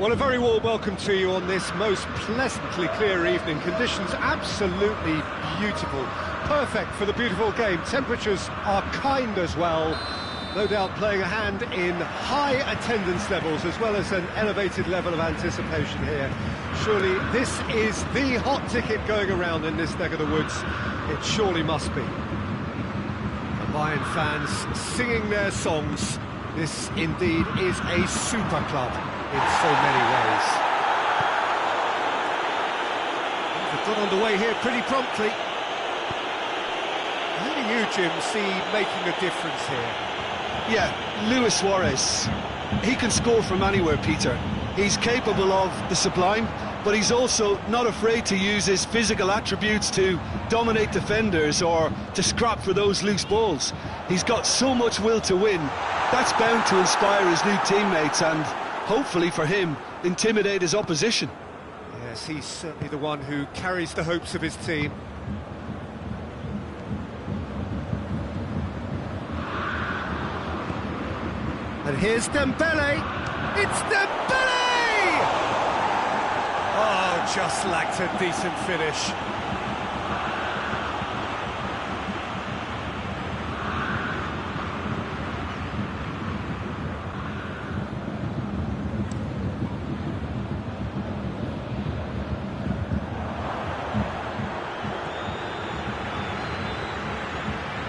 Well, a very warm welcome to you on this most pleasantly clear evening. Conditions absolutely beautiful. Perfect for the beautiful game. Temperatures are kind as well. No doubt playing a hand in high attendance levels as well as an elevated level of anticipation here. Surely this is the hot ticket going around in this neck of the woods. It surely must be. The Bayern fans singing their songs. This indeed is a super club in so many ways. They've got underway here pretty promptly. How do you, Jim, see making a difference here? Yeah, Luis Suarez. He can score from anywhere, Peter. He's capable of the sublime, but he's also not afraid to use his physical attributes to dominate defenders or to scrap for those loose balls. He's got so much will to win. That's bound to inspire his new teammates and, hopefully for him, intimidate his opposition. Yes, he's certainly the one who carries the hopes of his team. And here's Dembele! It's Dembele! Oh, just lacked a decent finish.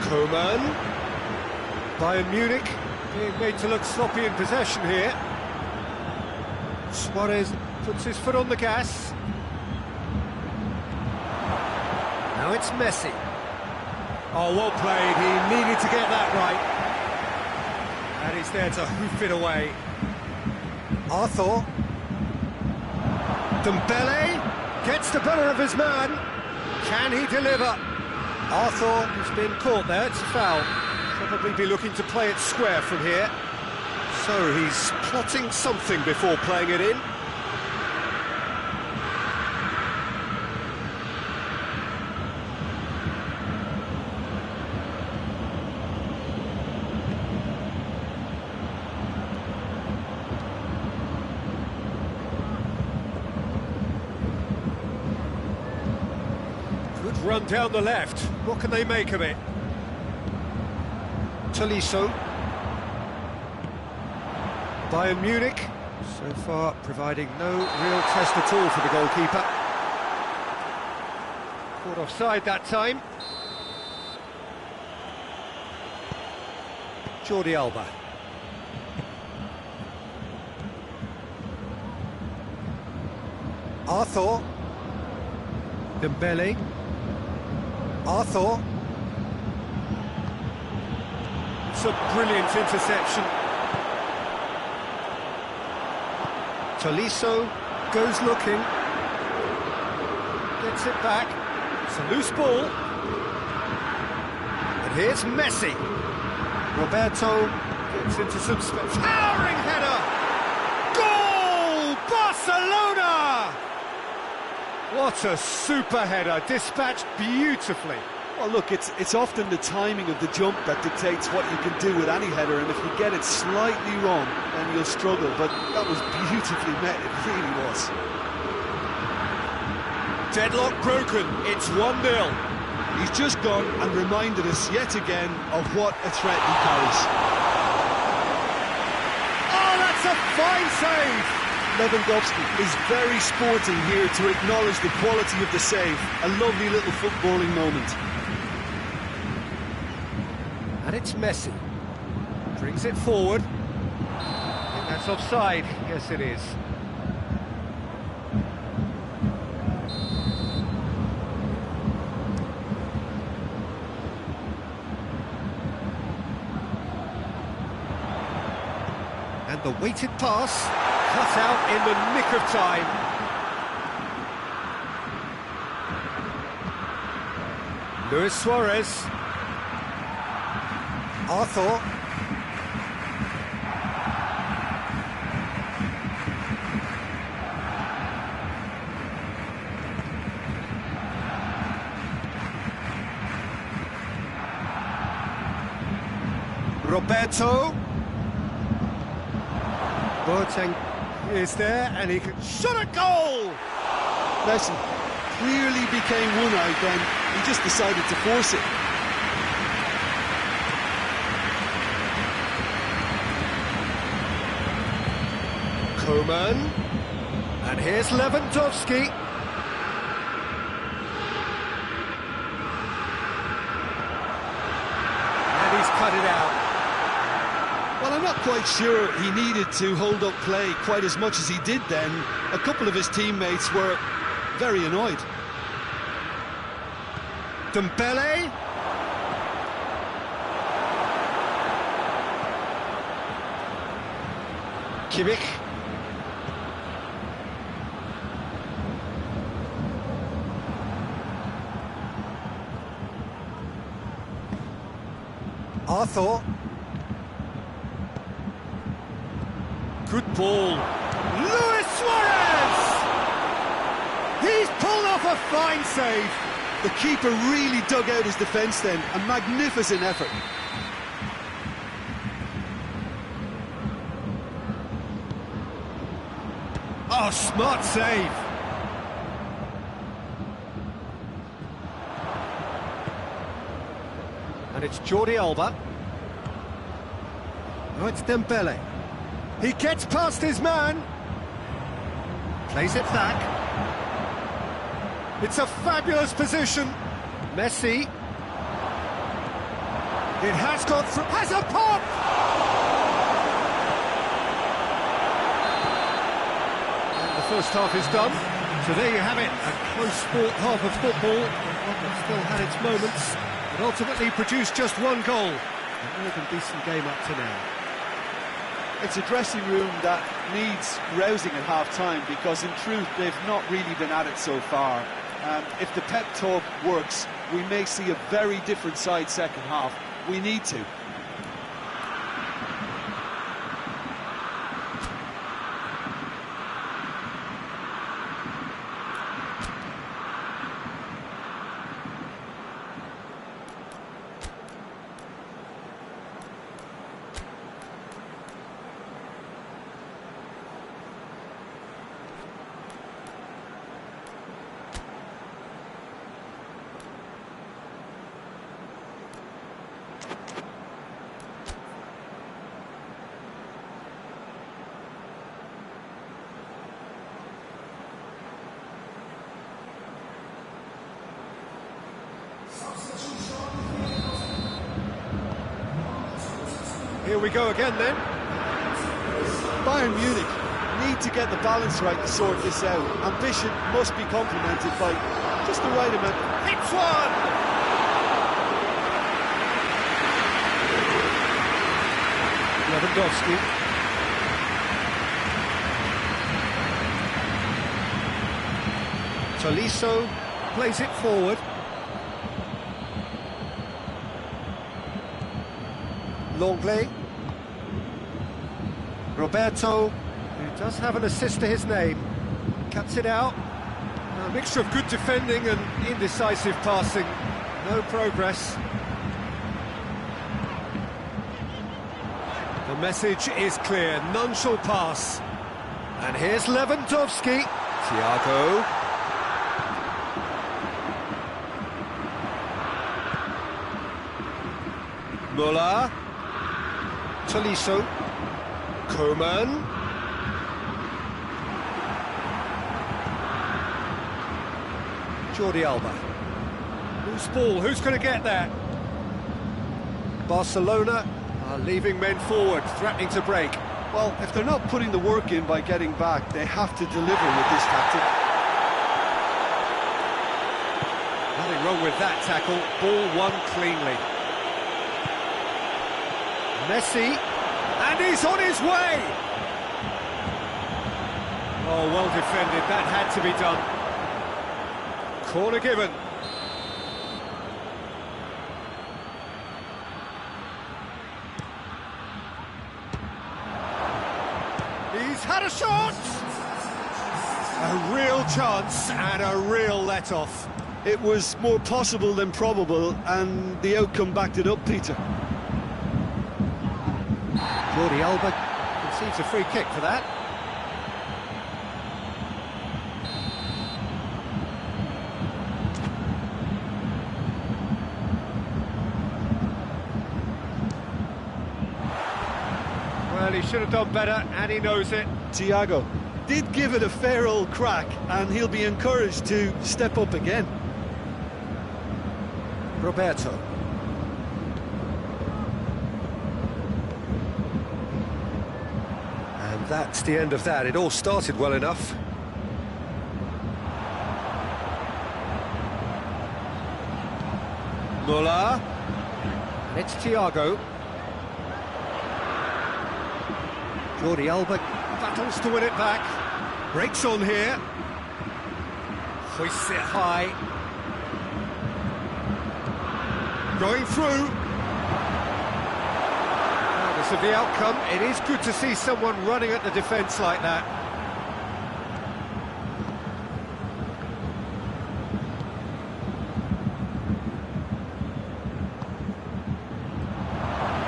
Coman. Bayern Munich being made to look sloppy in possession here. Suarez puts his foot on the gas. Now it's Messi. Oh, well played. He needed to get that right. And he's there to hoof it away. Arthur. Dembele gets the better of his man. Can he deliver? Arthur has been caught there, it's a foul. Probably be looking to play it square from here. So he's plotting something before playing it in. Good run down the left. What can they make of it? Tolisso. Bayern Munich, so far providing no real test at all for the goalkeeper. Caught offside that time. Jordi Alba. Arthur. Dembele. Arthur. It's a brilliant interception. Tolisso goes looking. Gets it back. It's a loose ball. And here's Messi. Roberto gets into some towering header. Goal! Barcelona! What a super header, dispatched beautifully. Well, look, it's often the timing of the jump that dictates what you can do with any header, and if you get it slightly wrong, then you'll struggle, but that was beautifully met, it really was. Deadlock broken, it's 1-0. He's just gone and reminded us yet again of what a threat he carries. Oh, that's a fine save! Lewandowski is very sporting here to acknowledge the quality of the save. A lovely little footballing moment. And it's Messi. Brings it forward. I think that's offside. Yes, it is. And the weighted pass cut out in the nick of time. Luis Suarez. Arthur. Roberto. Boateng is there, and he can shot a goal! Messi clearly became one-eyed then. He just decided to force it. Koeman, and here's Lewandowski. And he's cut it out. Well, I'm not quite sure he needed to hold up play quite as much as he did then. A couple of his teammates were very annoyed. Dembele. Kimmich. Arthur. Good ball. Luis Suarez! He's pulled off a fine save. The keeper really dug out his defence then. A magnificent effort. Oh, smart save. And it's Jordi Alba. Oh, it's Dembele. He gets past his man. Plays it back. It's a fabulous position. Messi. It has gone through. Has a pop! And the first half is done. So there you have it. A close sport half of football. One that still had its moments. But ultimately produced just one goal. A more than decent game up to now. It's a dressing room that needs rousing at half-time because, in truth, they've not really been at it so far. If the pep talk works, we may see a very different side second half. We need to. Here we go again then. Bayern Munich need to get the balance right to sort this out. Ambition must be complemented by just the right amount. It's one! Lewandowski. Tolisso plays it forward. Longley. Roberto, who does have an assist to his name, cuts it out. A mixture of good defending and indecisive passing. No progress. The message is clear, none shall pass. And here's Lewandowski. Thiago. Müller. Tolisso. Koeman. Jordi Alba. Loose ball, who's going to get that? Barcelona are leaving men forward, threatening to break. Well, if they're not putting the work in by getting back, they have to deliver with this tactic. Nothing wrong with that tackle. Ball won cleanly. Messi, and he's on his way! Oh, well defended, that had to be done. Corner given. He's had a shot! A real chance and a real let-off. It was more possible than probable, and the outcome backed it up, Peter. Jordi Alba concedes a free kick for that. Well, he should have done better, and he knows it. Thiago did give it a fair old crack, and he'll be encouraged to step up again. Roberto. And that's the end of that. It all started well enough. Muller. And it's Thiago. Jordi Alba battles to win it back. Breaks on here. Hoists it high. Going through. Regardless of the outcome, it is good to see someone running at the defence like that.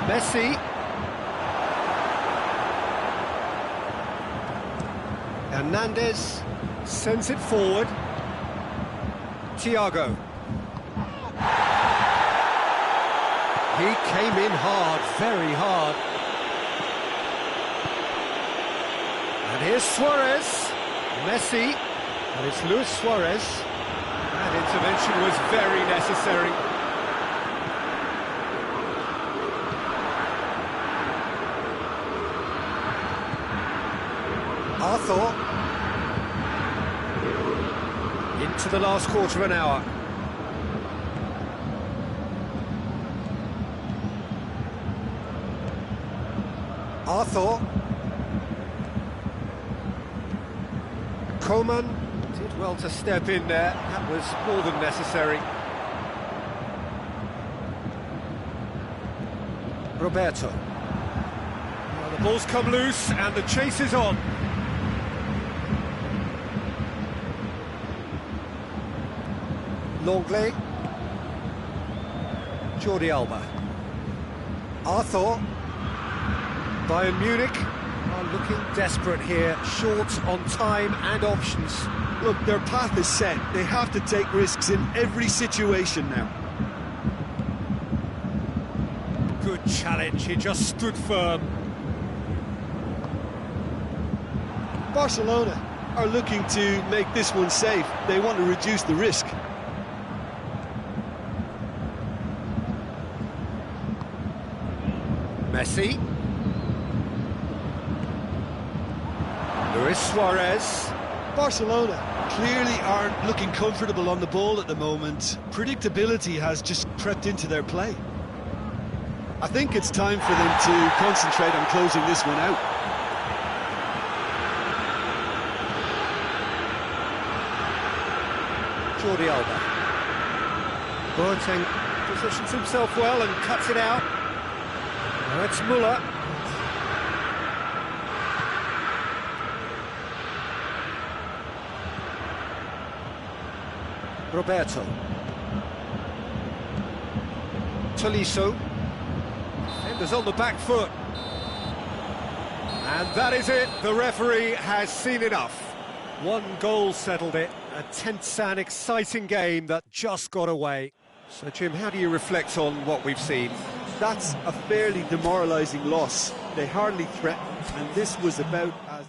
Messi. Hernandez sends it forward. Thiago. He came in hard, very hard. And here's Suarez. Messi. And it's Luis Suarez. That intervention was very necessary. Arthur. Into the last quarter of an hour. Arthur. Coman did well to step in there. That was more than necessary. Roberto. Well, the ball's come loose and the chase is on. Longley. Jordi Alba. Arthur. Bayern Munich are looking desperate here, short on time and options. Look, their path is set. They have to take risks in every situation now. Good challenge, he just stood firm. Barcelona are looking to make this one safe. They want to reduce the risk. Messi. Luis Suarez. Barcelona clearly aren't looking comfortable on the ball at the moment. Predictability has just crept into their play. I think it's time for them to concentrate on closing this one out. Jordi Alba. Boateng positions himself well and cuts it out. Now it's Muller. Roberto. Tolisso. Defenders on the back foot. And that is it. The referee has seen enough. One goal settled it. A tense and exciting game that just got away. So, Jim, how do you reflect on what we've seen? That's a fairly demoralising loss. They hardly threatened, and this was about as...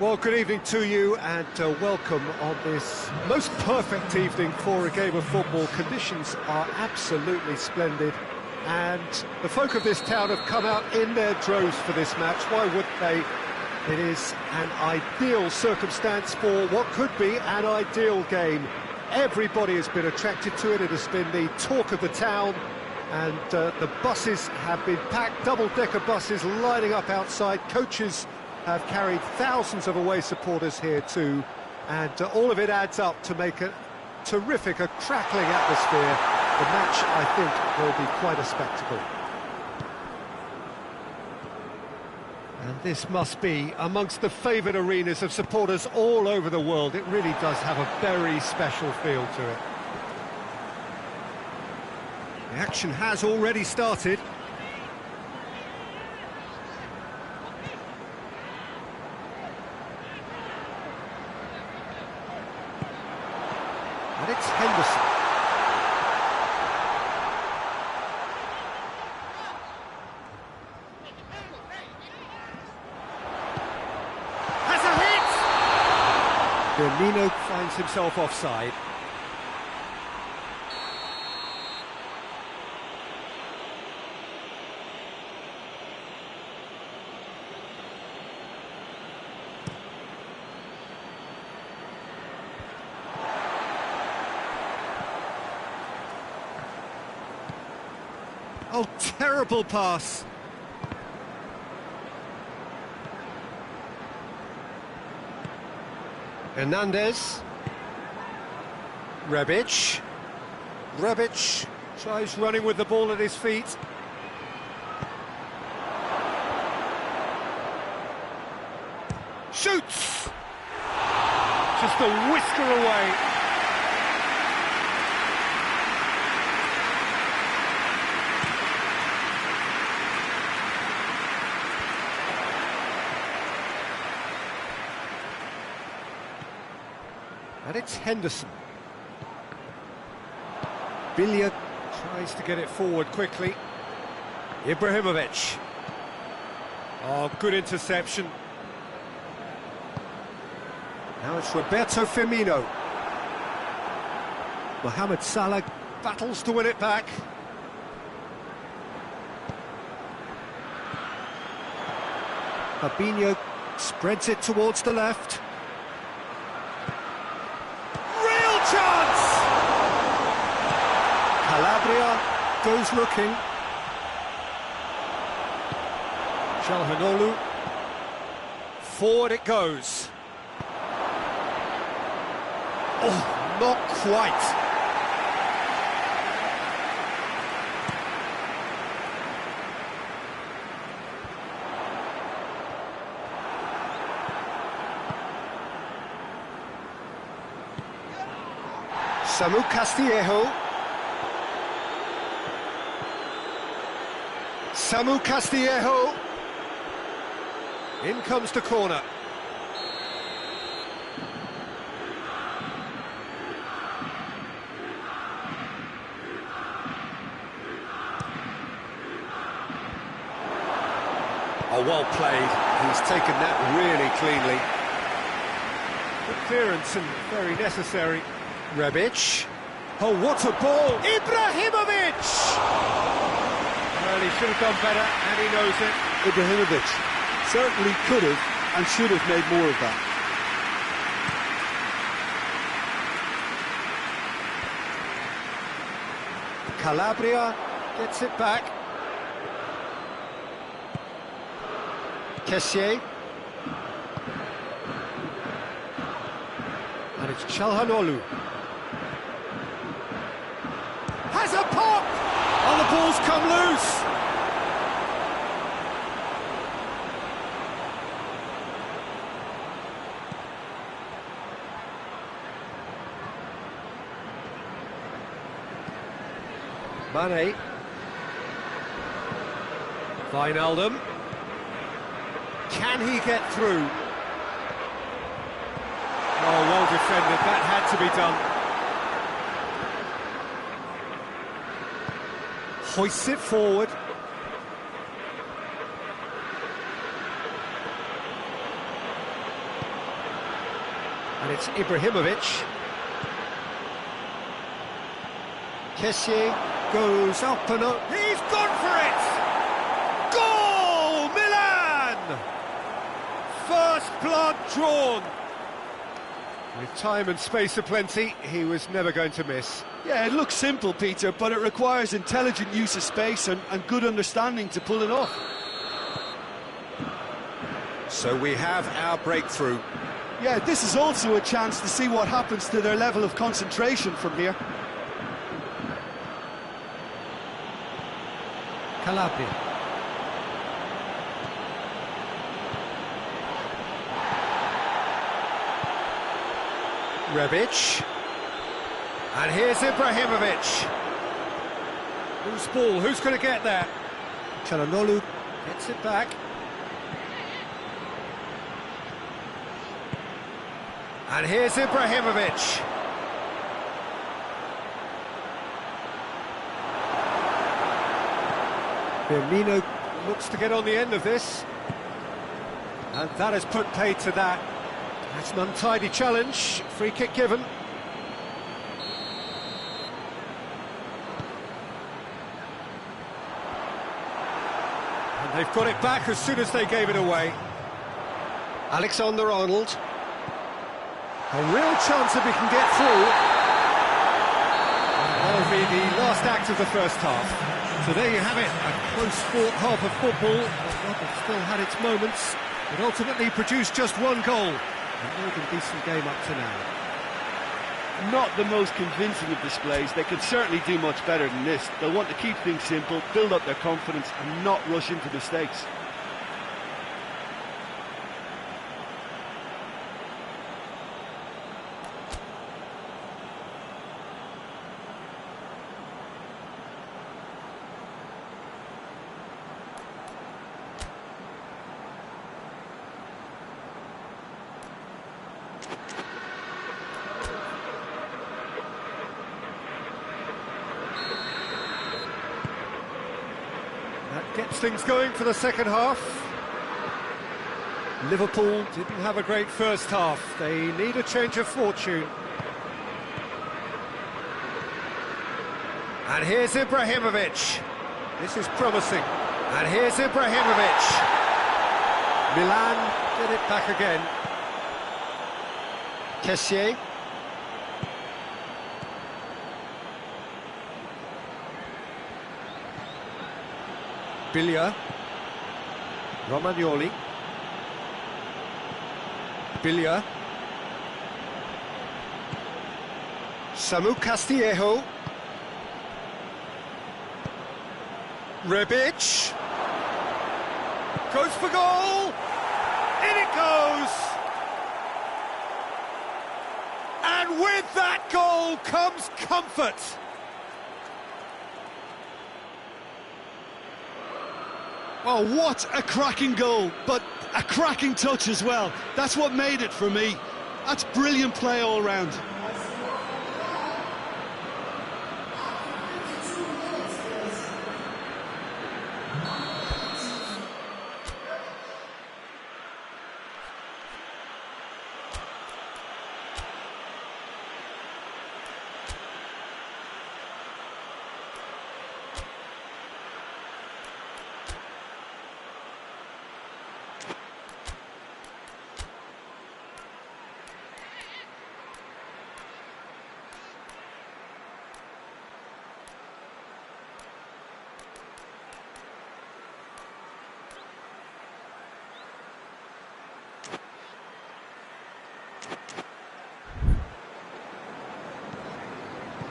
Well, good evening to you and welcome on this most perfect evening for a game of football. Conditions are absolutely splendid and the folk of this town have come out in their droves for this match. Why wouldn't they? It is an ideal circumstance for what could be an ideal game. Everybody has been attracted to it. It has been the talk of the town and the buses have been packed, double-decker buses lining up outside. Coaches have carried thousands of away supporters here too, and all of it adds up to make a terrific, a crackling atmosphere. The match, I think, will be quite a spectacle. And this must be amongst the favoured arenas of supporters all over the world. It really does have a very special feel to it. The action has already started. And it's Henderson. Has a hit! Firmino finds himself offside. Oh, terrible pass. Hernandez. Rebic. Rebic tries running with the ball at his feet. Shoots! Just a whisker away. And it's Henderson. Villiers tries to get it forward quickly. Ibrahimovic. Oh, good interception. Now it's Roberto Firmino. Mohamed Salah battles to win it back. Fabinho spreads it towards the left. Chance! Calabria goes looking. Calhanoglu. Forward it goes. Oh, not quite. Samu Castillejo. Samu Castillejo. In comes the corner. Oh, well played. He's taken that really cleanly. Good clearance and very necessary. Rebic. Oh, what a ball! Ibrahimovic! Well, he should have done better, and he knows it. Ibrahimovic certainly could have and should have made more of that. Calabria gets it back. Kessié. And it's Calhanoglu. Has a pop! Oh, the ball's come loose! Mane. Wijnaldum. Can he get through? Oh, well defended, that had to be done. Hoists it forward. And it's Ibrahimovic. Kessié goes up and up. He's gone for it! Goal! Milan! First blood drawn. With time and space aplenty, he was never going to miss. Yeah, it looks simple, Peter, but it requires intelligent use of space and good understanding to pull it off. So we have our breakthrough. Yeah, this is also a chance to see what happens to their level of concentration from here. Calabria. Rebic. And here's Ibrahimovic. Whose ball? Who's going to get there? Çalhanoğlu gets it back. And here's Ibrahimovic. Firmino looks to get on the end of this. And that has put paid to that. That's an untidy challenge. Free kick given. And they've got it back as soon as they gave it away. Alexander-Arnold. A real chance if he can get through. And that'll be the last act of the first half. So there you have it, a close-fought half of football. It still had its moments. It ultimately produced just one goal. A more than decent game up to now. Not the most convincing of displays. They could certainly do much better than this. They'll want to keep things simple, build up their confidence and not rush into mistakes. That gets things going for the second half. Liverpool didn't have a great first half. They need a change of fortune. And here's Ibrahimovic. This is promising. And here's Ibrahimovic. Milan get it back again. Kessié. Biglia. Romagnoli. Biglia. Samu Castillejo. Rebic. Goes for goal. In it goes. And with that goal comes comfort. Oh, what a cracking goal, but a cracking touch as well. That's what made it for me. That's brilliant play all round.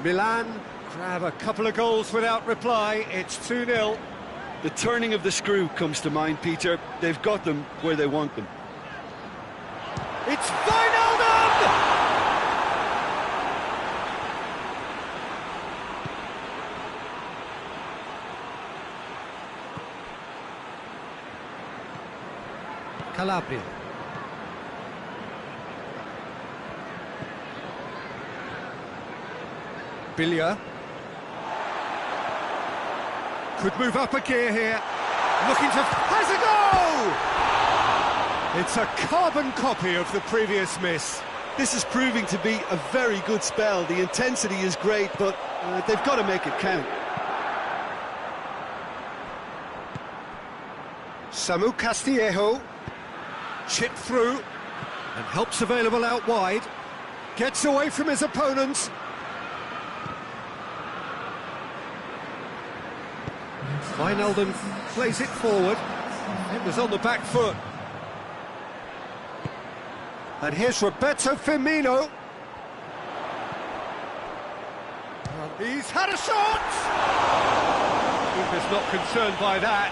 Milan grab a couple of goals without reply. It's 2-0. The turning of the screw comes to mind, Peter. They've got them where they want them. It's Wijnaldum! Calabria. Biglia. Could move up a gear here. Looking to... has a goal! It's a carbon copy of the previous miss. This is proving to be a very good spell. The intensity is great, but they've got to make it count. Samu Castillejo, chipped through, and helps available out wide. Gets away from his opponents. Wijnaldum plays it forward. It was on the back foot. And here's Roberto Firmino. He's had a shot! Keeper's not concerned by that.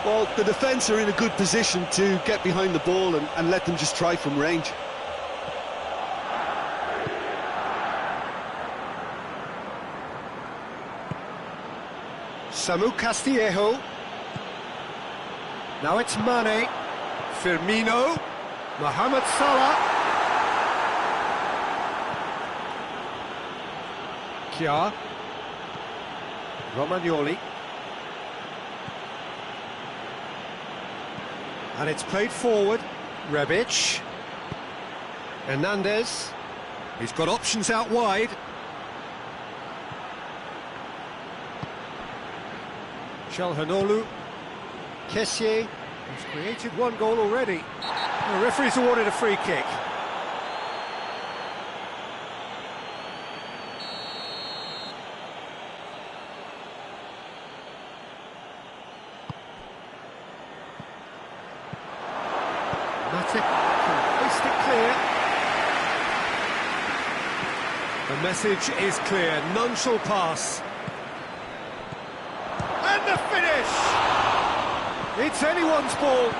Well, the defence are in a good position to get behind the ball and let them just try from range. Samu Castillejo. Now it's Mane. Firmino. Mohamed Salah. Kjaer. Romagnoli. And it's played forward. Rebic. Hernandez. He's got options out wide. Calhanoglu. Kessié. He's created one goal already. The referee's awarded a free kick. Matic can hoist it clear. The message is clear, none shall pass. And the finish! It's anyone's ball.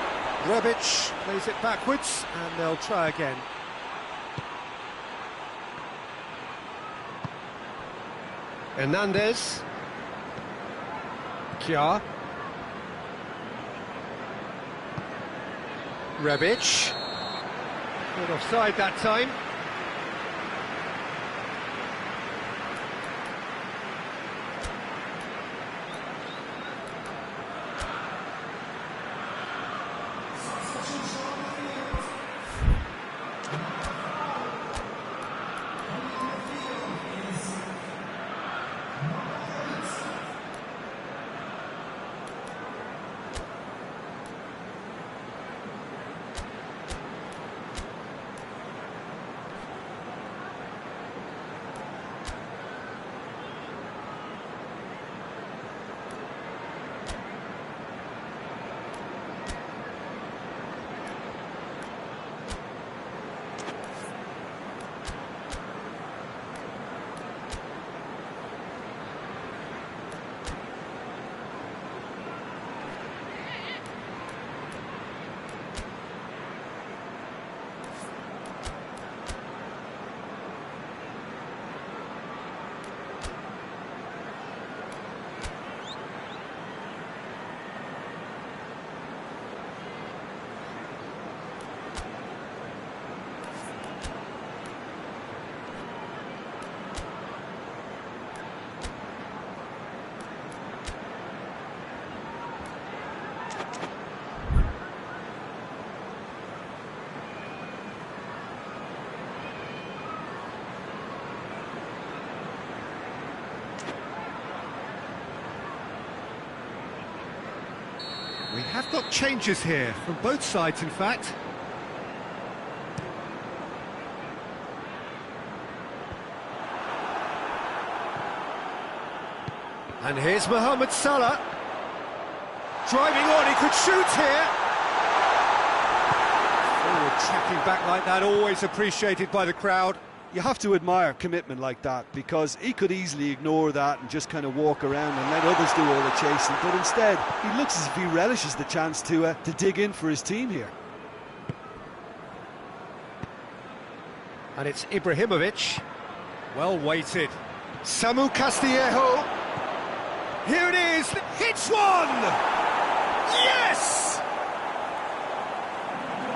Rebic plays it backwards, and they'll try again. Hernandez. Kjaer. Rebic. Not offside that time. We have got changes here, from both sides in fact. And here's Mohamed Salah. Driving on, he could shoot here. Forward tracking back like that, always appreciated by the crowd. You have to admire commitment like that, because he could easily ignore that and just kind of walk around and let others do all the chasing, but instead he looks as if he relishes the chance to dig in for his team here. And it's Ibrahimovic, well weighted. Samu Castillejo, here it is, hits one! Yes!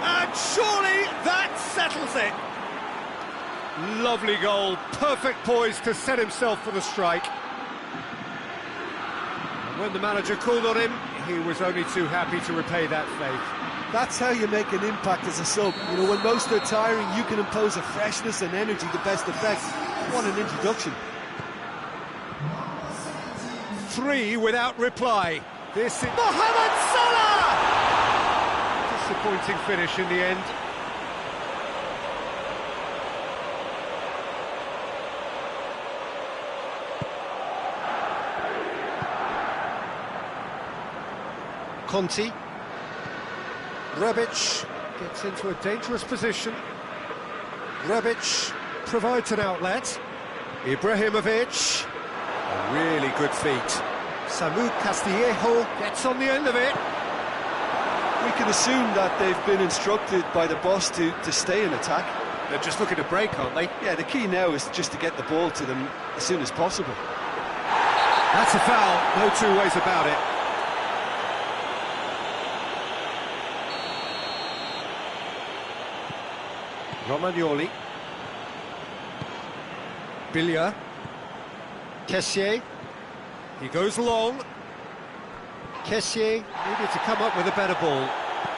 And surely that settles it. Lovely goal, perfect poise to set himself for the strike. And when the manager called on him, he was only too happy to repay that faith. That's how you make an impact as a sub. You know, when most are tiring, you can impose a freshness and energy to best effect. What an introduction. 3 without reply. This is Mohamed Salah! Disappointing finish in the end. Conti. Rebic gets into a dangerous position. Rebic provides an outlet. Ibrahimovic. A really good feat. Samu Castillejo gets on the end of it. We can assume that they've been instructed by the boss to stay in attack. They're just looking to break, aren't they? Yeah, the key now is just to get the ball to them as soon as possible. That's a foul, no two ways about it. Romagnoli. Biglia. Kessié. He goes long. Kessié needed to come up with a better ball.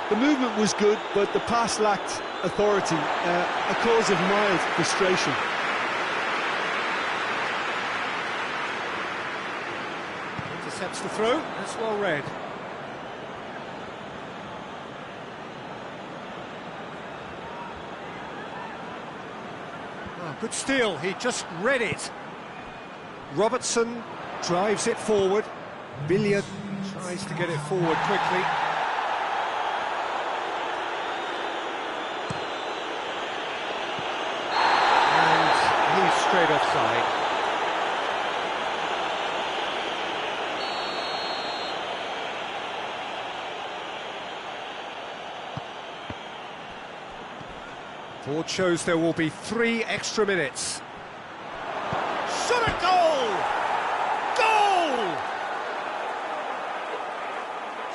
The movement was good, but the pass lacked authority, a cause of mild frustration. Intercepts the throw, that's well read. Oh, good steal, he just read it. Robertson drives it forward. Biglia tries to get it forward quickly. And he's straight offside. Board shows there will be 3 extra minutes. Shot at goal! Goal!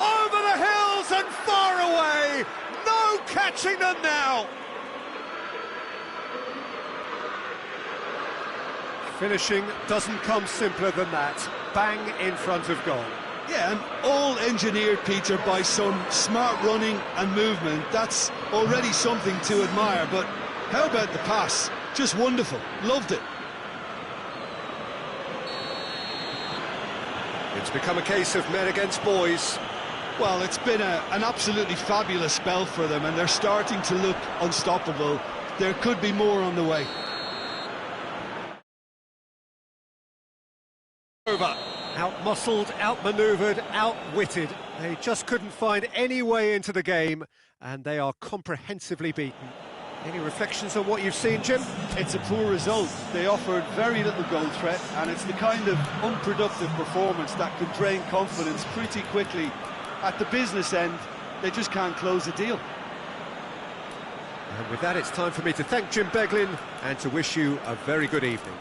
Over the hills and far away! No catching them now! Finishing doesn't come simpler than that. Bang in front of goal. Yeah, and all engineered, Peter, by some smart running and movement. That's already something to admire, but how about the pass? Just wonderful. Loved it. It's become a case of men against boys. Well, it's been an absolutely fabulous spell for them, and they're starting to look unstoppable. There could be more on the way. Over. Out-muscled, out-manoeuvred, outwitted. They just couldn't find any way into the game, and they are comprehensively beaten. Any reflections on what you've seen, Jim? It's a poor result. They offered very little goal threat, and it's the kind of unproductive performance that can drain confidence pretty quickly. At the business end, they just can't close a deal. And with that, it's time for me to thank Jim Beglin and to wish you a very good evening.